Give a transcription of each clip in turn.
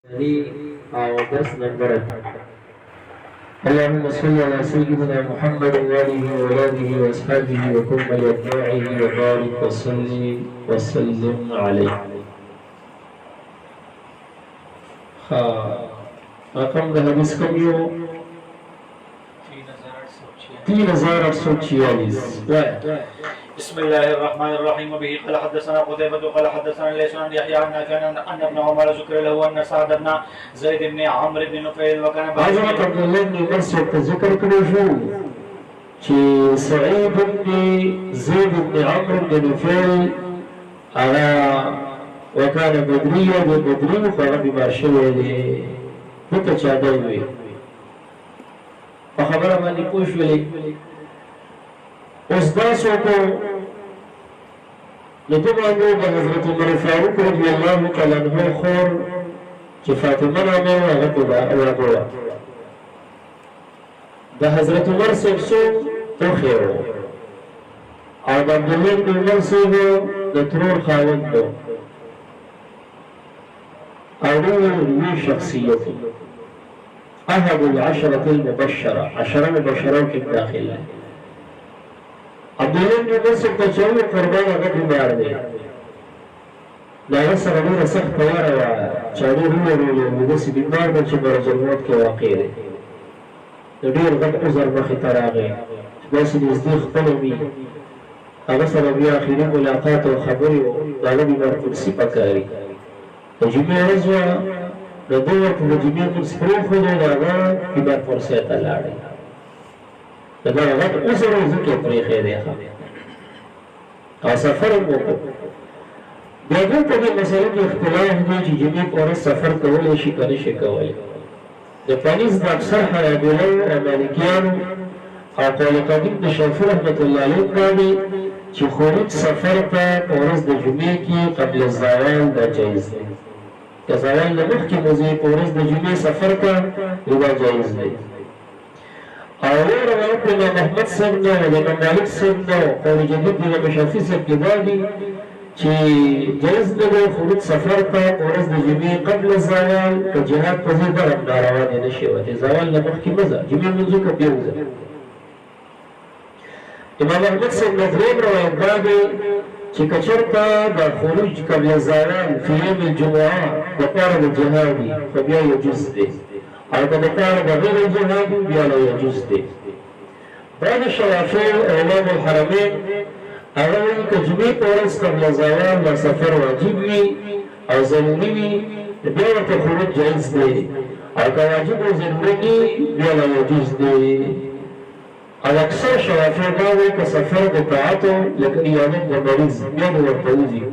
درس نمبر اللهم صل على سيدنا محمد وآله وآله وأصحابه وكل من يتبعه وبارك وسلم عليه. رقم ده حدیث کم یو 3846. بسم الله الرحمن الرحيم. وبه قال حدثنا قتيبة قال حدثنا ليس عن يحيى عن كان ان ابن عمر ذكر له ان سعد بن زيد بن عمرو بن نفيل وكان حضرت عبد الله بن عمر سے ذکر کړو شو چې سعيد بن زيد بن عمرو بن نفيل على وكان بدريا بدري فغبي ما شوي دي دته چا دی وي په خبره باندې پوښولې اوس دا څوک لته باندې د حضرت عمر فاروق رضی الله تعالی عنہ خور چې فاطمه نامه هغه ته ورغله د حضرت عمر سره تو خيرو او د عبد الله بن عمر سره د ترور خاوند او لوی شخصیت احد العشرة المبشرة عشرة مبشرة کې داخل ہے. عبد الله بن عمر سے بچاو قربان هغه بیمار دی دا سره ډیره سخت واره وه چاړې وویلې داسې بیمار دی چې برج الموت کې واقع دی د ډېر غټ عذر مخې ته راغی داسې نږدې خپله وي هغه سره بیا اخري ملاقات او خبرې وو د هغه بیمار کرسي پکاري د جمعې ورځ وه د ده ورته د جمعې کرسي پرېښودو د هغه بیمار کرسۍ ته لاړی دا غټ عذر و ځکه یې پرېښی دی او سفر هم وکړو بیا دلته دې مسله کې اختلاف دی چې جمعې په ورځ سفر کولی شي که نه شي کولی د پانیز د اکثر حنابلو او مالکیانو او قول قدیم د شافعي رحمت الله علیه باندې چې خروج سفر ته په ورځ د جمعې کې قبل الزوال دا جایز دی که زوال نه مخکې مو ځې په ورځ د جمعې سفر ته دا جایز دی. او روایت د امام احمد صاحب نه او د امام مالک صاحب نه قول جدید د امام شافعي صاحب کې دا دي چې جایز نه دی خروج سفر ته په ورځ د جمعې قبل الزوال که جهاد په ځای ده ناروا دی نه شي وتی زوال نه مخکې مه ځه جمعې لمونځ وکړه بیا وځه. امام احمد صاحب نه درېیم روایت دا دی چې که چېرته د خروج قبل الزوال فی یوم الجمعه دپاره د جهاد وي خو بیا یجوز دی او که دپاره د غیر الجهاد بیا لا یجوز دی. بعض شوافع امام الحرمین هغه وایي که جمعې په ورځ قبل زوال دا سفر واجب وي او ضروري وي بیا ورته خروج جایز دی او که واجب او ضروري وي بیا لا یجوز دی. او اکثر شوافع دا وایي که سفر د طاعتو لکه عیادت د مریض بیا به ورته وځي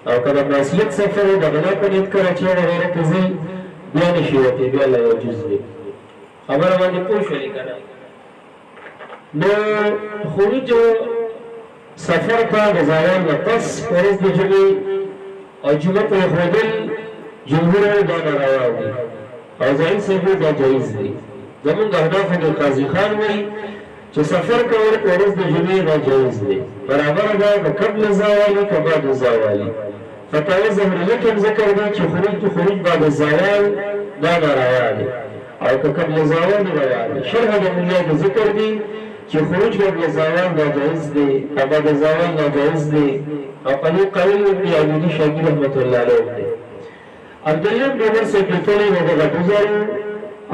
او که د معصیت سفر د غلا په نیت کله چې وغیره ته ځي بیا نشي وتی بیا لا یجوز دی. خبره باندې پوه شولې که نه نو خروج سفر ته د زوال نه پس په ورځ د جمعې او جمعه پرېښودل جمهور دا ناروا دي او ظاهر صاحب دا جایز دی. زمونږ اهداف کې قاضي خان وایي چې سفر کول په ورځ د جمعې دا جایز دی برابر ده که قبل زوالي که بعد زوالي. فتاوی ظهریه کې ذکر دی چې خروج بعد الزوال دا ناروا دی او که قبل زوال روا دی. شرح د ملا کې ذکر دی چې خروج قبل زوال دا جایز دی او بعد زوال ناجایز دی او په دې قول ابن عبیدي شاګر رحمت الله علیه دی. عبدالله بن عمر سے کتلی و غټ عذر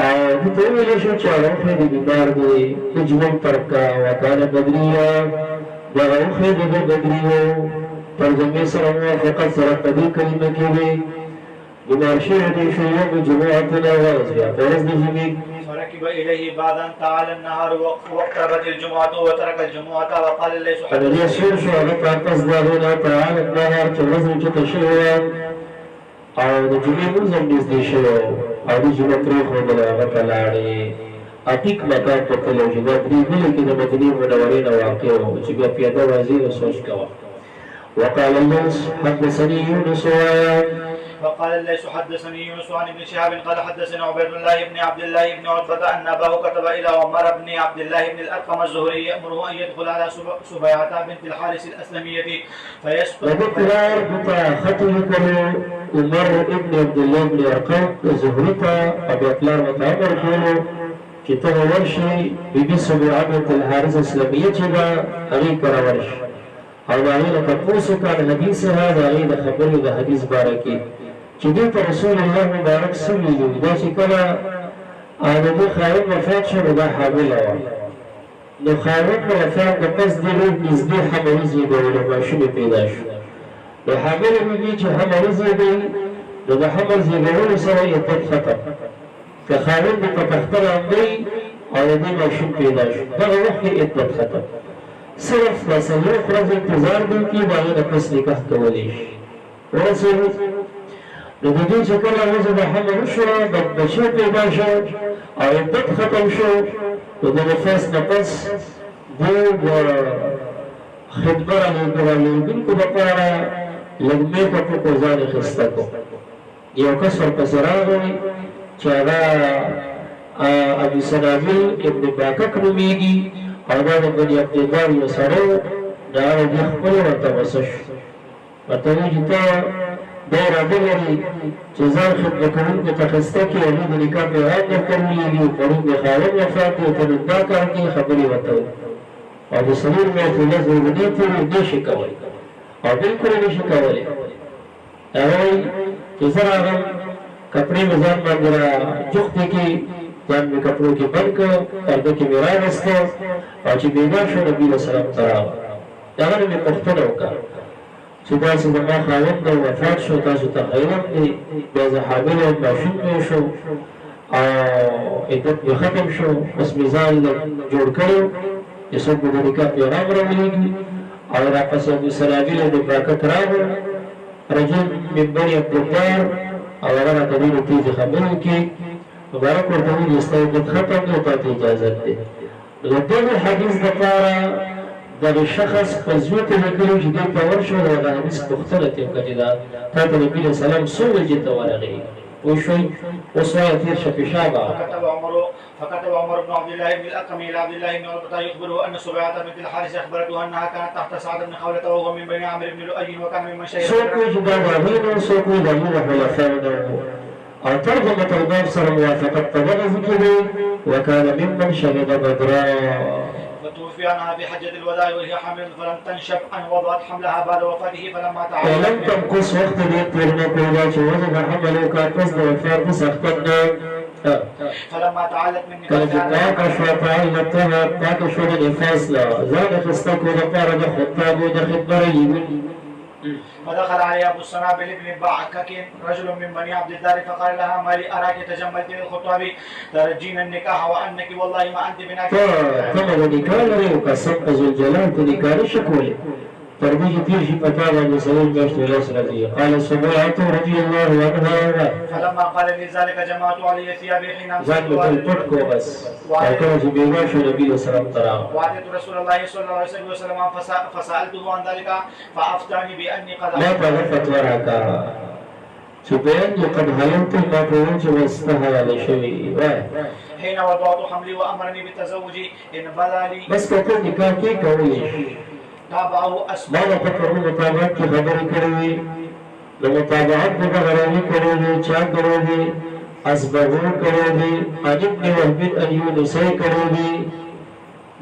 او دته ویل شو چې هغه خو دې بیمار دی د جنون ترکا وکانه بدریه دغه خو دې بدریه ترجمه سره موافقت سره په دې کلمه کې دی بیمار شوی دی شو یوم جمعتنا ورځیا په ورځ د جمعې فركب إليه بعد أن تعالى النهار واقتربت الجمعة وترك الجمعة وقال ليس حتى يسير شو هذا پس داغونه تعالى النهار چې ورځ چې شوی او د جمعې منځم نږدې شوی او د جمعې پرېښودل هغه ته لاړې عتیق مکان ته تللی چې دا درې ډلې کې د مدینې منورې نه واقع وو چې بیا پیاده راځي نو سوچ کوه. وقال الليث حدثني يونس فقال الليث حدثني يونس عن ابن شهاب قال حدثنا عبيد الله بن عبد الله بن عتبة أن أباه كتب إلى عمر بن عبد الله بن الأرقم الزهري يأمره أن يدخل على سبيعة بنت الحارث الأسلمية فيسقط. وذكر بتا خطه عمر ابن عبد الله بن أرقم الزهري أبي أطلال متعمر كله كتاب ورشي ببي سبيعة بنت الحارث الأسلمية جدا أغيك ورش او داغینا تپوسو کان حدیث هذا غیر خبری دا حدیث بارکی چې دې رسول الله مبارک سویلو دا چې کله آدمی خاون وفات شو دا حامل و نو خاون وفات د پس د لوی نږدې حمل زیږولو ماشومې پیدا شو نو حامل وي چې حمل زیږوي نو د حمل زیږولو سره عدت ختم که خاون د په تخته باندې او د دې ماشوم پیدا شو دغه وخت کې عدت ختم صرف څلور ورځې انتظار دی کې باید پس نکاح کولی شي ورسېږي نو د دې چې کله ورځ د حمل وشوه د بچی پیدا شو او عدت ختم شو نو د نفاس نه پس دوی د خدمه رالیږدونکو دپاره لږ میکاپ وکړو ځان یې ښایسته کړو یو کس ورپسې راغی چې هغه ابو سنابل ابن باکک نومیږي او دا د بني عبدالله یو سړی د هغه دې خپل ورته وسه شو ورته وایي چې ته دا اراده لري چې ځان خدمه کوونکو ته ښایسته کړي هغوی د نکاح پیغام درکړلی دي پرون د خاوند وفات دی ته نن دا کار کوي خبرې ورته وایي او د څلور میاشتې لس ورځې پورې نشي کولی او بلکل یې نشي کولی هغه وایي چې زه راغلم کپړې مې ځان باندې را جوختې کړي ځان مې کپړو کې بند کړ پرده کې مې راوسته او چې بیدار شو نبي علیه السلام ته راغله هغه نه مې پوښتنه وکړه چې داسې زما خاوند دی وفات شو تاسو ته خیرم دی بیا زه حامل یم ماشوم مې شو او عدت مې ختم شو اوس مې ځان جوړ کړی چې څوک مې د نکاح پیغام راولېږي او راپسې ابو سنابل ابن باکک راغی رجل من بني عبدالدار او هغه راته ډېرې تېزې خبرې وکړي مبارک ورته ویلي ستا عدت ختم دی تا ته اجازت دی د دغه حدیث دپاره دغه شخص په زوی ته لیکلي چې دې ته ورشو د هغه حدیث پوښتنه ترې وکړه چې دا تا ته نبي علیه السلام څو ورځې ته ورغی پوه شوئ اوس وایه تېر شه پیشابه فكتب عمر بن عبد الله بن الأقم إلى عبد الله بن عتبة يخبره أن سبيعة بنت الحارث أخبرته أنها كانت تحت سعد بن خولة وهو من بني عمرو بن لؤي وكان ممن شهد سوق جدا وهين سوق دليل خلفاء او ترجمة الباب سر موافقة طبق ذكره وكان ممن شهد بدرا فتوفي عنها في حجة الوداع وهي حامل فلم تنشب أن وضعت حملها بعد وفاته فلما تعالت ولم تنقص وقت ديترنا قولا وزن حمله كاتفز وفار بسختنا فلما تعالت من نكاحها كشفت لتها تاكشف الفاصلة زاد خستك ودفار خطاب ودخبر فدخل عليها ابو السنابل بن باعكك رجل من بني عبد الدار فقال لها ما لي اراك تجملت للخطاب ترجين النكاح وانك والله ما انت بناكح كما نكاح لري وقسم ذو الجلال نكاح شكولي تربيج تيجي فتاوى لسليم باشت ولاس رضي قال سبيعة رضي الله عنها فلما قال لي ذلك جمعت علي ثيابي حين ذات مثل پٹکو بس وكان في بيغاش النبي صلى الله عليه وسلم وعدت رسول الله صلى الله عليه وسلم فسألته عن ذلك فأفتاني بأني قد لا تغفت وراك سبيان قد هلمت ما قلت واستهل على شيء حين وضعت حملي وأمرني بالتزوج إن بدا لي بس كتب نکاح کی کوي تابعه أسماء ما فکر مطابقت کی خبرې کړې د مطابقت د غرامي کړې چا کړې اسبغو کړې ان ابن وهب اليونسي کړې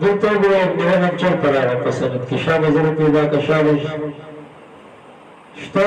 دلته د ابن چر پر راغله پسند کې شابه زره پیدا کا شابه شته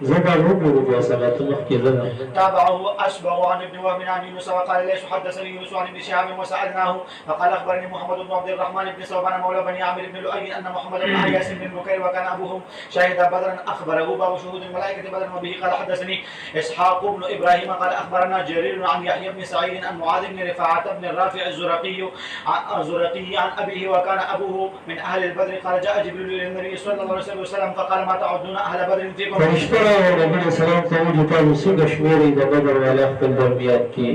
زبا وګورو وصلات مخکې زنه. تابعه أشبه عن ابن وهب عن يونس وقال ليش حدثني يونس عن ابن شهاب وسألناه فقال أخبرني محمد بن عبد الرحمن بن ثوبان مولى بني عامر بن لؤي أن محمد بن عياس بن بكير وكان أبوهم شهد بدرا أخبره باب شهود الملائكة بدرا وبه قال حدثني إسحاق بن إبراهيم قال أخبرنا جرير عن يحيى بن سعيد عن معاذ بن رفاعة بن الرافع الزرقي عن أبيه وكان أبوه من أهل البدر قال جاء جبريل للنبي صلى الله عليه وسلم فقال ما تعدون أهل بدر فيكم. فرشتہ نبی السلام ته وایي تاسو څنګه شمیرئ د بدر والا خپل درمیان کې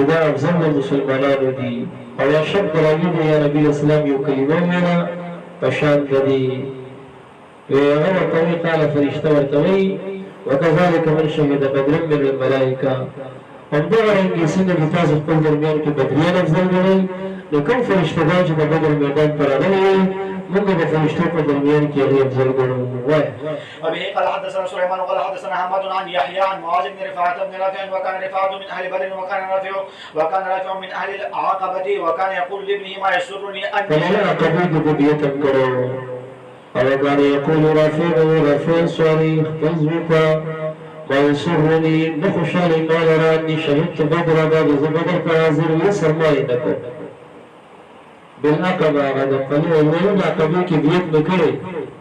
دا افضل مسلمانانو دي او یا شک راغلی دی یا نبی اسلام یو کلمه ویله په شان د دې هغه ورته وایي قال فرشتہ ورته وایي وكذلك من شهد بدر من الملائکه همدغه رنګې څنګه چې تاسو خپل درمیان کې بدریان افضل ګڼئ نو کوم فرشتګان چې د بدر میدان ته راغلي موږ د فرشتو په درمیان کې هغې افضل ګڼو. وبه قال حدثنا سليمان قال حدثنا حماد عن يحيى عن معاذ بن رفاعة بن رافع وكان رفاعة من أهل بدر وكان رافع من أهل العقبة وكان يقول لابنه ما يسرني أن وكان يقول رافع صريخ تزويقا ما يسرني نخشاني ما يراني شهدت بدر بعد بدر فهازر يسر ما يدكو بالعقبة غدا قليل الليل عقبه کې بیت وکړي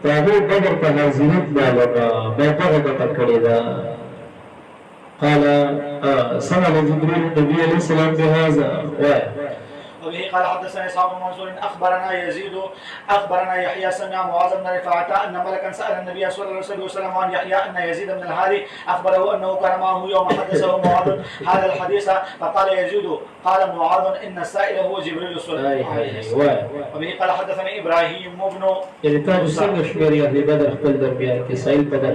تابع بدر په حاضریت باندې ما دغه کړی دا قال سمع جبريل النبي عليه السلام بهذا وبه قال حدثنا اسحاق بن منصور اخبرنا يحيى سمع معاذ بن رفاعة ان ملكا سال النبي صلى الله عليه وسلم عن يحيى ان يزيد بن الهادي اخبره انه كان معه يوم حدثه معاذ هذا الحديث فقال يزيد قال معاذ ان السائل هو جبريل صلى الله عليه وسلم. وبه قال حدثني ابراهيم بن الكتاب سنگ شميري اهل بدر خپل درمیان کې سائل بدر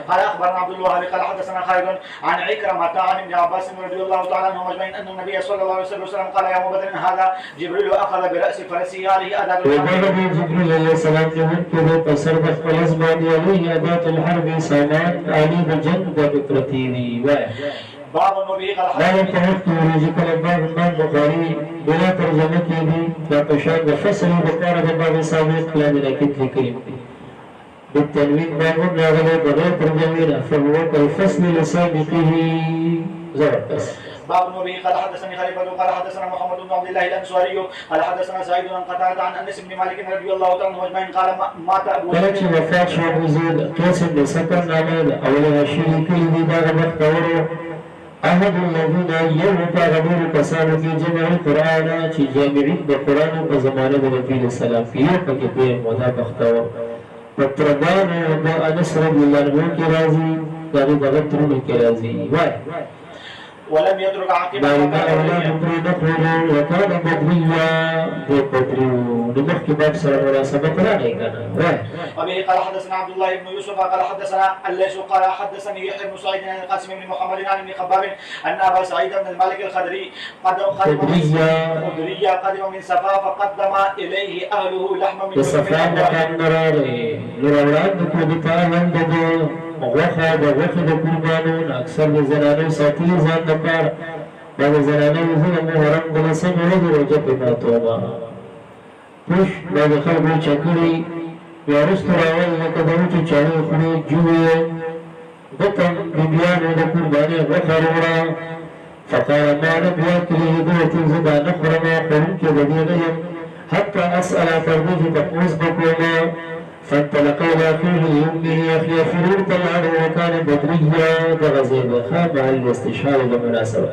قال اخبرنا عبد الوهاب قال حدثنا خالد عن عكرمة عن ابن عباس رضي الله تعالى عنهما اجمعين ان النبي صلى الله عليه وسلم قال يا ابو بدر هذا جبريل اخذ براس فرسه عليه اداه الحرب. جبريل عليه السلام جهد كده فسر بخلص بعد عليه اداه الحرب سامان علي بجنب بكرتيني باب النبي قال لا ينتهك ورزق الباب الباب بخاري بلا ترجمه كيدي لا تشاد فصل بقاره الباب سابق لا لكن كريم بالتنوين باب لا بغير ترجمه فهو كالفصل لسابقه زبردست. باب النبي قال حدثني خليفة قال حدثنا محمد بن عبد الله الانصاري قال حدثنا سعيد بن قتادة عن انس بن مالك رضي الله تعالى عنه اجمعين قال مات ابو كانت وفاة شو ابو زيد قيس بن سكن نامه اولها شيء كل دي داغ وقت أحد الذين يغتغبون كسانو في جمع القرآن چی جامعين بقرآن بزمانه نبي السلام فيه فكتين ودا بختور پتربان با انس رضي الله عنه کی رازی داغی دغترون کی رازی ولم يترك عاقبة وكان بدريا بدريو نمخ باب سر مناسبة راغي كان. وبه قال حدثنا عبد الله بن يوسف قال حدثنا الليث قال حدثني يحيى بن سعيد عن القاسم بن محمد عن ابن خباب ان ابا سعيد بن المالك الخدري قدم من صفا فقدم اليه اهله لحما من صفا مكان نراري نرارات بكودتان بدو وخا د وخت د قربانون اکثر د زنانو ساتي ځان د پار د زنانو زنه محرم د لسم ورځې روزه په ماتوما پوش د خلکو چکري ورست راول لکه دغه چې چاړي خوري جوړي دتم بیان د قرباني وخرورا فقال ما لم يأكله دوت زبا نخر ما قرن کې د دې حتى اسال تربيه تقوس بكما فانطلق الى اخيه لامه اخي فرور طلعه وكان بدريا بغزيب خاب على الاستشهاد بالمناسبه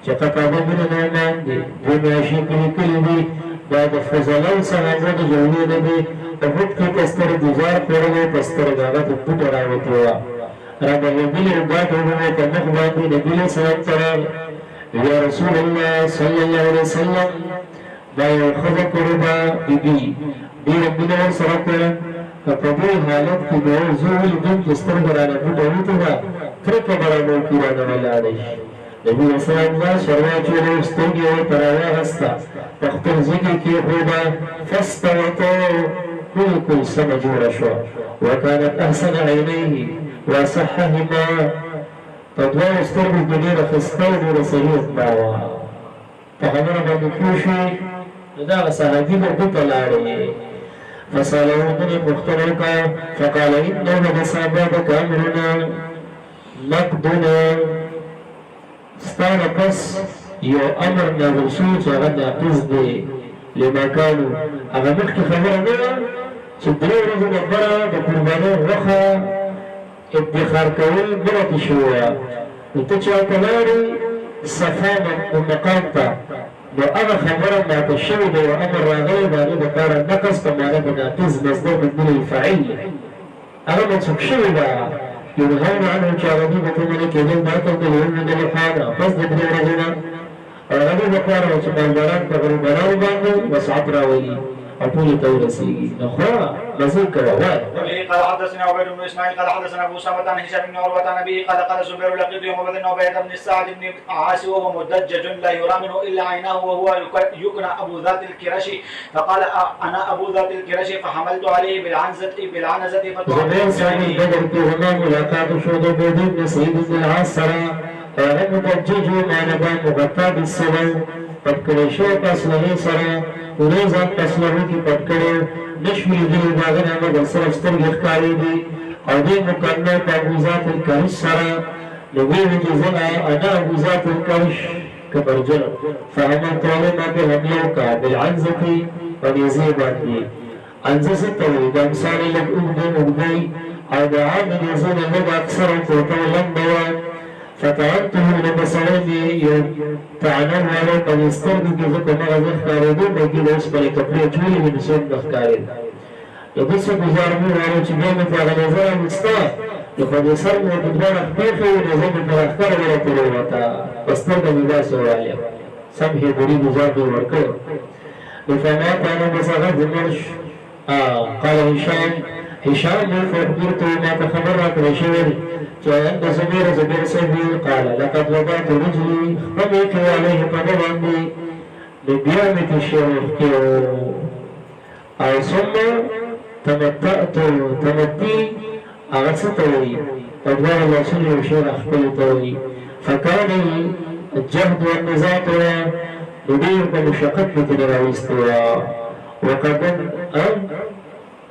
شقطه من النعمان دي بماشي كل بعد فضلان صحابه جوړې دي په هټ کې تستر گزار کړو تستر غاغت پټ راوته رب العالمین ربات ورته کمخ باندې نبی صلی الله یا رسول الله صلی الله علیه وسلم دا یو خبر قربا بي ډیر بنا سره په دې حالت کې به زوی د دستر غرانه په ډول ته تر کبرانو کې راغلی نبی رسول الله شروع کړو ستوګي او تراوه هستا خپل ځکه کې خدا فاستوتو كل سنة جورا شو وكانت أحسن عينيه وصحهما تدوار استرب الدنيا خستون ورسلوه معوا فخبر بمكوشي نداغ صحابين وقت العالي فسأله من مختلفك فقال إنه لسابقك أمرنا مقدنا ستانا پس یو امر نازل شو چې هغه ناقص دی لما کانو هغه مخکې خبره نه وه چې درې ورځې لپاره د قربانۍ غوښه ادخار کول بلته شوې وه نو ته چې هلته لاړې صفا مقام ته نو هغه خبره ناقص شوې ده یو امر راغلی د هغې دپاره نقص په معنی د ناقص مصدر مبني للفاعل هغه منسوب شوې ده ينهون عنه شاغبي بكمل كذل باطل بالهم من الحانا قصد ابن رجلا غني بقار وشمال بران بغر بران باندو وسعط راولي أطول تورسي نخوا مزيد كواوات وبه قال حدثنا عبيد بن اسماعيل قال حدثنا ابو اسامه عن هشام بن عروه عن ابيه قال زبير لقيت يوم بدر عبيد بن السعد بن عاص وهو مدجج لا يرى منه الا عيناه وهو يكنى ابو ذات الكرشي فقال انا ابو ذات الكرشي فحملت عليه بالعنزه زبير سعيد بدر كهما ملاقات شهود بدر بن سعيد بن العاص هغه مدجج معنی مغطى بالسلام پټ کړی شو پس له سره ورې ځان پس له کې پټ کړو نشوي دې باغ نه موږ سره سترګې ښکارې دي او دې مکنه په ابو ذات الکرش سره لوی دې زما انا ابو ذات الکرش کبرجل فهم طالب به حمله کا بالعنزه ونزي باندې عنزه ستوي د انسان له اوږدې او د عام نزول له اکثر فوتو لمبه فتعبته لما سوالي تعنان على قد يستردد ذكر مغزي خاردون بكي لأس بلي كبرية جولي من سون بخكارين يبسوا بجارمون على تبيامة غنزال المستوى يخد يسرموا بدبار اخبيخي ونزال بفرخكار ولا تلوتا واسترد مدى سوالي سمحي بريد جاربي وركو فما كان بصغات المرش قال هشام فأخبرته ما تخبرت رشير عند زبير سيدي قال لقد وضعت رجلي خبيك عليه قدم عندي ببيامة الشيخ أو ثم تمتي أغسطوي أدوار الرسول وشير أخبرتوي فكان الجهد والنزاط ندير بمشقة تنراويستوا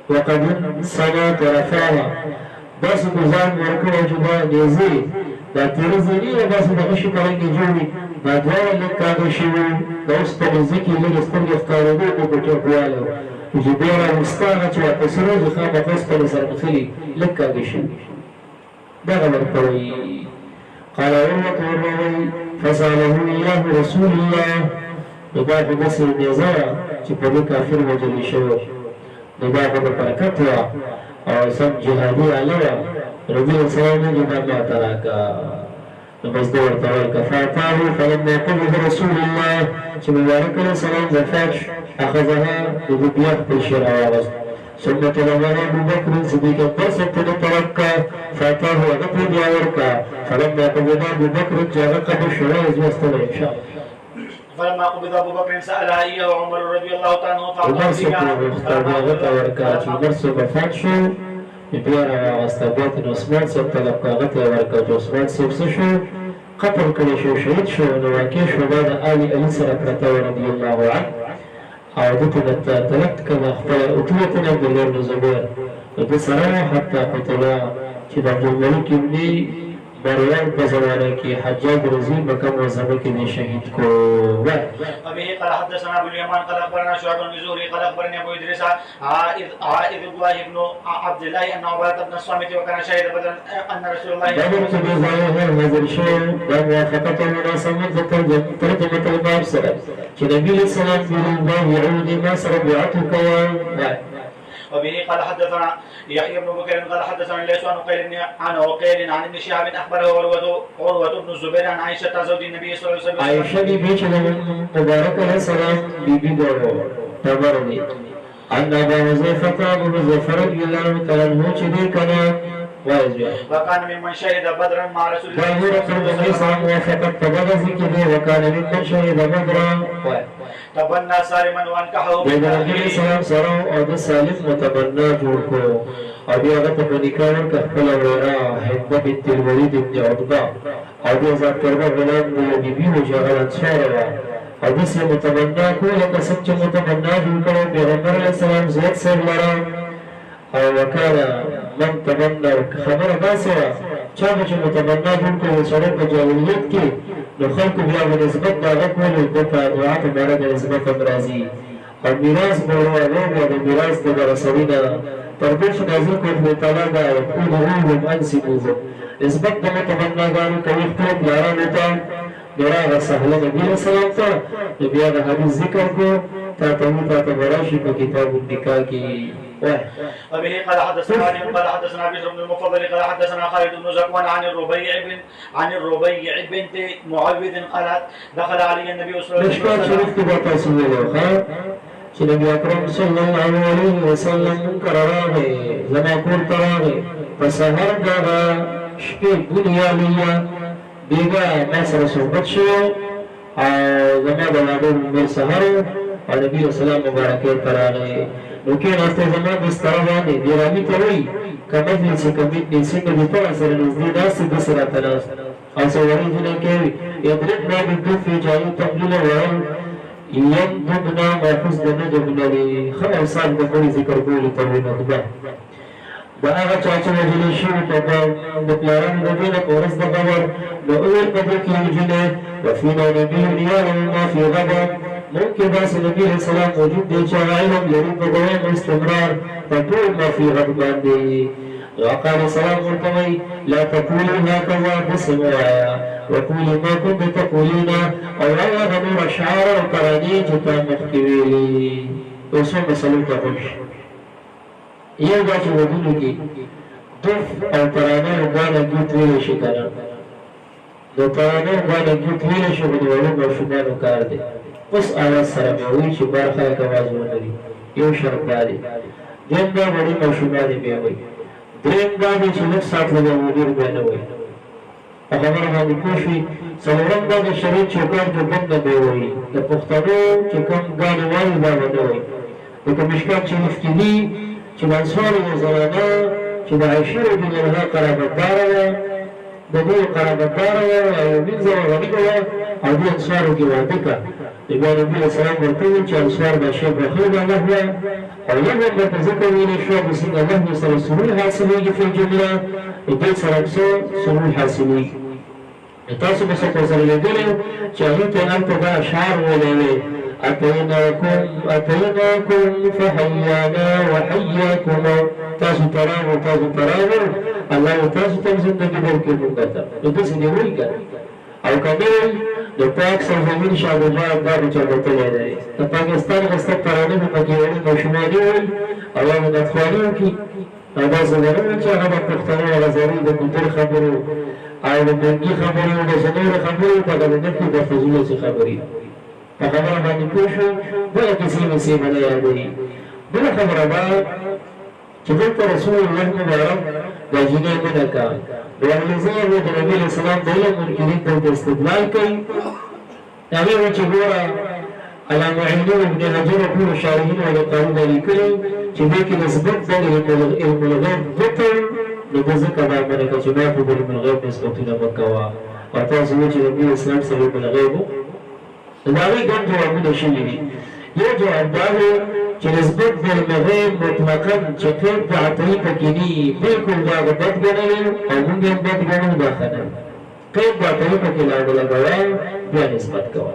وقد سنة رفاها بس گزار ورکو جدا نیزی دا تیرزی نیه بس دا غشی کرنگی جوری دا دوار لکاگو شیوی دا اس پلیزی کی لگ استرگی افکاردو کو بچو بیالو جبیرا مستاغا چو اپسرو جخواب افس پلیزر مخلی لکاگو شیوی دا غبر پوی قال عروة الروي فسأله إياه رسول الله نباق بسر النظارة چی پلی کافر وجل شو نباق بپرکتوا اور سب جهادی علیہ رضی السلام جدا ما تراکا نمزدور تورکا فاتاہو فلما قبض رسول اللہ چی مبارک علیہ السلام زفاش اخذها ببیاق پلشیر آواز ثم تلوانا ابو بکر صدیق برسط ترکا فاتاہو اغطر دیاورکا فلما قبض ابو بکر جاغقا بشوائز وستوى انشاء فلما قبض ابو بكر سالها اياه عمر رضي الله تعالى عنه عمر ستوى ورکا چی مرسو بفات شو بيارا واستبات عثمان سب طلب کاغت ورکا جو عثمان سب شو قتل کړي شو شهید شو نو واقع شو بعد علي سره پرته رضی الله عنه او دته تلت کله خپل اوټوته نه بلور زبر د سره حتی قتلا چې د عبدالملک ابن مروان په زمانه کې حجاج رضی مکه معظمه کې شهید کو وبه قال حدثنا ابو اليمان قال اخبرنا شعيب بن زهري قال اخبرني ابو ادريس عائذ الله بن عبد الله ان عباده بن الصامت وكان شهيد بدر ان رسول الله صلى الله عليه وسلم موافقته مناسبه ترجمه الباب سره چې نبی اسلام بن الله يعود ما سره بیعتك وبه قال حدثنا يحيى بن بكير قال حدثنا ليس عن عقيل عن ابن شهاب اخبره عروة بن الزبير عن عائشة زوج النبي صلى الله عليه وسلم عائشة بيبي مبارك عليه السلام بيبي دورو تبرني أن أبا حذيفة أبو حذيفة رضي الله تعالى عنه چدي كنا وكان ممن شهد بدرا مع رسول الله صلى الله عليه وسلم موافقة بدر ذكره وكان ممن شهد بدرا تبنى سالما وانكحه نبی اسلام سره او د سالم متبنا جوړ کو او بیا هغه په نکاح ورکړ خپل ورا هند بنت الوليد بن عتبة او بیا ځکه غلام دی بیبي او جګړه انصار او داسې متمنا کړو لکه څنګه چې متمنا جوړ کړی پیغمبر علیه السلام زید صاحب لره او وکاله من تمنا خبره داسې وه چا به چې متمنا جوړ کړی د سړی په جاهلیت کې نو خلکو بیا به نسبت د هغه کولو ده ته دعا په باره د نسبت هم راځي او میراث به ورولو بیا د میراث د برسوي نه تر دې چې نازل کړ خدای تعالی دا ادعوهم انسبوهم نسبت د متمناګانو کوي خپلو پلارانو ته نو راغه سهله نبي علیه السلام ته نو بیا د حدیث ذکر کړو تا ته به راشي په کتاب النکاح کې وبه قال حدثنا بشر بن المفضل قال حدثنا خالد بن زكوان عن الربيع بنت معوذ قالت دخل علي النبي صلى الله عليه وسلم شریف کې به تاسو ویلو چې نبی اکرم صلی الله علیه وسلم منکر راغی زما کور ته راغی په سحر دغه شپې بنیامینه بیګا ما سره صحبت شو او زما د واده عمر سحر او نبی اسلام مبارکه ته راغی نو کې ناسته زما بستر باندې دیرامي ته وایي کمه دې چې کمې دې څنګه دې پر سره نږدې داسې د سره تلاس او سوالي نه کوي یضربنا بالدف جاي تقبل وعن ينضبنا ما حسن ندبنا لخلق صاحب دفعي ذكر قولي طويل أخبار دا هغه چا چې وجلې شوي د پلارانو د دې نه په ورځ د قبر نو وویل په دې کې نجونې وفینا نبي یعلم ما فی غد ممکن داسې نبي علیه السلام موجود دی چې هغه علم لري په دوام استمرار په ټول ما فی غد باندې وقال السلام ورته وایي لا تقولوا هكذا داسې مه وایه وقولي ما كنت تقولين او هغه نور اشعار او ترانې چې تا مخکې ویلي اوس هم مسلو ته غوږ یو دا چې ودونو کې دف او ترانه او ګانه ګیت ویلی شي که نه د ترانه او ګانه ګیت ویلی شي خو د وړو ماشومانو کار دی اوس اواز سره مې وایي چې بار خلک اواز ولري یو شرط دا دی دویم دا وړي ماشومانې مې وایي درېیم دا دی چې لږ ساعت لږه مدیر بیا نه وایي په خبره باندې پوه شوي څلورم دا د شریعت چوکاټ کې بند نه دی وایي د پښتنو چې کوم ګانې وایي دا به نه وایي لکه مشکات شریف کې دي چې د انصارو یو زنانه چې د عایشې رضی الله عنها قرابتداره وه د دې قرابتداره وه او یو زره غریبه وه او دې انصارو کې واده کړه نو بیا نبي علیه السلام ورته وویل چې انصار دا شی بخیل به نهوه او یو هم ورته ځکه ویلی شوه چې څنګه نهو سره سرور حاصلېږي فی الجمله نو دې سره څه سرور حاصلېږي تاسو به څه سره لیدلي چې هغې ته هلته دا اشعار ویلی وې أتيناكم فحيانا وحياكم تاسو تراغو الله تاسو تمزن نجدر کې مونږ نو داسې دې وایي که او که نه وایي د پاک سرزمین شاهجهان دا به چا ګټلی دی د پاکستان غسته ترانې به پکې وړي ماشومانې وایي او یا مددخواني وکړي او داسې به نه وي چې هغه د پښتنو هغه زري د ګودر خبرو او د منګي خبرې او د زنیرو خبرې په هغه نه کښې د فضولو څه خبرې په خبره باندې پوه شو بله کیسې مې بله یادوي بله خبره دا چې دلته رسول الله مبارک دا جینۍ منع کړه د انګریزانو د نبي علیه السلام د علم منکرین دلته استدلال کوي هغې وایي چې ګوره علامه عیني ابن حجر ټولو شارحینو لقانونه لیکلي چې دې کې نسبت د علم الغیب ذکر نو ده ځکه دا منع کړه چې ما په علم الغیب نسبتونه مه کوه او تاسو وایي چې نبي اسلام سره علم الغیب د هغې ګڼ جوابونه شوي دي یو جواب دا دی چې نسبت د علم مطلقا چې قید د عطایي پکې نه وي بلکل دا هغه بد ګڼوي او موږ هم بد ګڼو دا ښه نه قید د عطایي پکې لګوه بیا نسبت کوه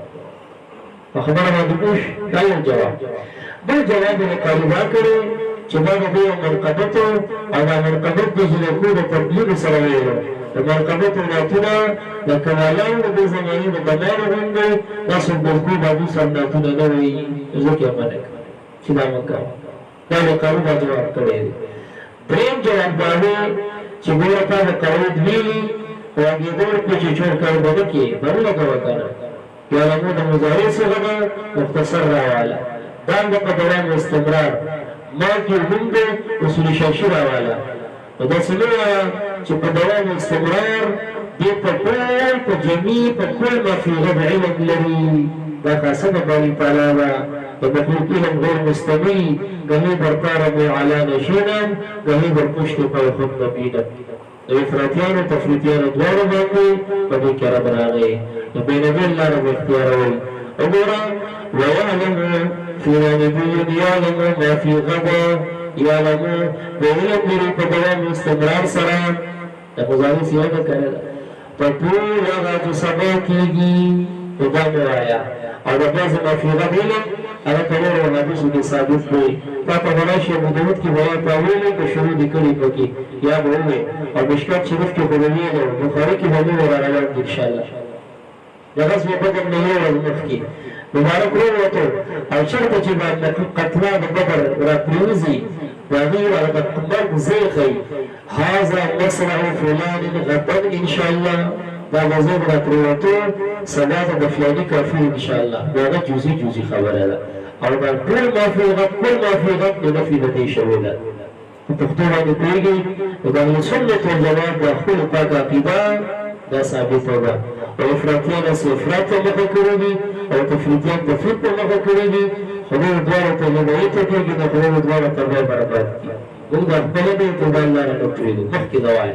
په خبره باندې پوه دا یو جواب بل جواب یې قالي دا کړی چې دا د دې یو منقبت او دا منقبت د جلکو د تبلیغ سره ویلو د مرکبت ناتونه د کمالانو د دې زمانې د بدانو غوندې داسې بلکو بابو سم ناتونه نه وایي ځکه یې منع کړه چې دا مه کوه دا د قانون دا جواب کړی دی درېیم جواب دا دی چې ګوره تا د قواعد ویلي غږېدل په چې چور کار به نه کړې به نه لګوه که نه یا لمو د مضارع څخه ده مختصر راواله دا هم د په دوام استمرار ما کې هم د اصول شاشي راواله نو داسې نه وایه چې په دوام استمرار دې په ټول په جميع په کل ما فی غد علم لري دا خاصه د باري تعالی ده د مخلوقهم غیر مستمع گهی بر طارم علی نشینم گهی بر پشت پای خود نبینم د افراطیانو تفریطیانو دواړو باندې په دې کې رب راغی نو بېنظیر لاره به اختیارول عمره ويعلم في نبي يعلم ما في غدا يعلم ويمر بدوام استمرار سلام ابوزاري سیاده کړل په ټول هغه چې سبا کېږي دا مې وایا او د بعضې ما في غد علم هغه په نورو حدیثو کې ثابت دی تا په راشي ابو داود کې بیان ته ویلي که شروع دې کړي پکې یا به ووایي او مشکات شریف کې به ویلي بخاري کې به مې ورغلم انشاءالله د غزوې بدر نه یو ورځ مخکې مبارک ووتو او چېرته چې به قتلا د بدر راپرېوځي د هغې هغه د مرګ ځای ښیي هذا مصرع فلان غدا انشاءالله دا به زه به راپرېوتو سبا ته د فلاني کافر انشاءالله دا هغه جزي خبره ده او دا ټول مافي غد د نفي د دې شوې ده په پښتو باندې پوهېږي نو د اهل سنت والجماعت د خپل پاک عقیده دا ثابته ده او افراطیان هسې افراط ته مخه کړي دي او تفریطیان تفریط ته مخه کړي دي خدای دواړو ته هدایت کېږي د خدای دواړو ته به برکات کړي موږ د خپله د اعتدال لاره نه پرېږدو مخکې دا وایي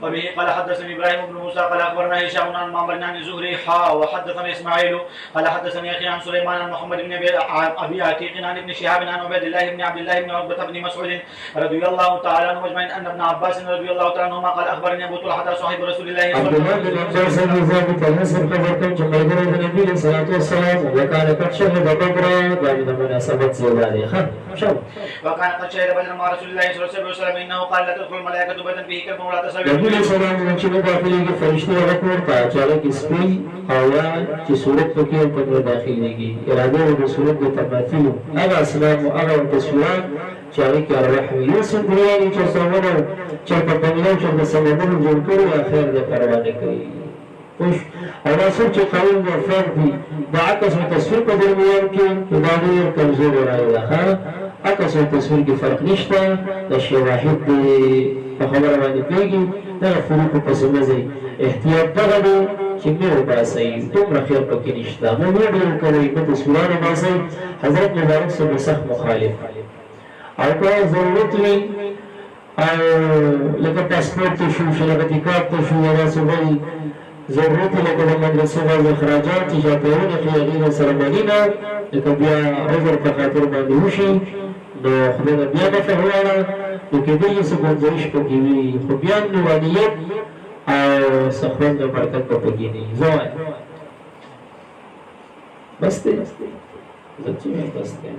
وبه قال حدثني ابراهيم بن موسى قال اخبرنا هشام عن معمر عن الزهري وحدثني اسماعيل قال حدثني اخي عن سليمان عن محمد بن ابي عتيق عن ابن شهاب عن عبيد الله بن عبد الله بن عتبة بن مسعود رضي الله تعالى عنه اجمعين ان ابن عباس رضي الله تعالى عنهما قال اخبرني ابو طلحه صاحب رسول الله صلى الله عليه وسلم عبد الله بن عباس رضي الله تعالى عنه النبي عليه الصلاه والسلام وكان قد شهد بدر بعد مناسبه زياده وكان قد شهد بدر مع رسول الله صلى الله عليه وسلم انه قال لا تدخل الملائكه بدرا فيه كلب ولا تسبح نبی سلام چې داخليږي فرشتي هغه ورته چې کې سپي او یا چې صورت پکې په داخليږي اراده د صورت د تماثيل هغه اسلام او هغه تصویرات چې هغه کې ارواح یوسف دیانی چې څومره چې په بنیان چې د سمندر جوړ کړو اخر د پروانه کوي خوش او رسول چې قانون د فرد دي د عکس او تصویر په درمیان کې دا ډېر کمزور راځي ښه عکس او تصویر کې فرق نشته د شی واحد په خبره باندې پیږي دا فروق په سمځي احتیاط دغه دی چې مې وباسي دومره خیر پکې نشته مو ډېر کوي په تصویرانو باسي حضرت مبارک سره سخت مخالف او که ضرورت وي او لکه پاسپورت ته شو شناخت کارت ته شو یا داسې بل ضرورت لکه د مدرسې بعض اخراجات چې چاپېرونه ښې هغې سره مالي نه لکه بیا عذر په خاطر باندې وشي نو خدای نه بیا نفع غواړه نو کېدای شي څه ګنجایش پکې وي خو بیا نورانیت او سخوند د برکت په پکې نه وي زه وایم بس دی زه چې وایم بس دی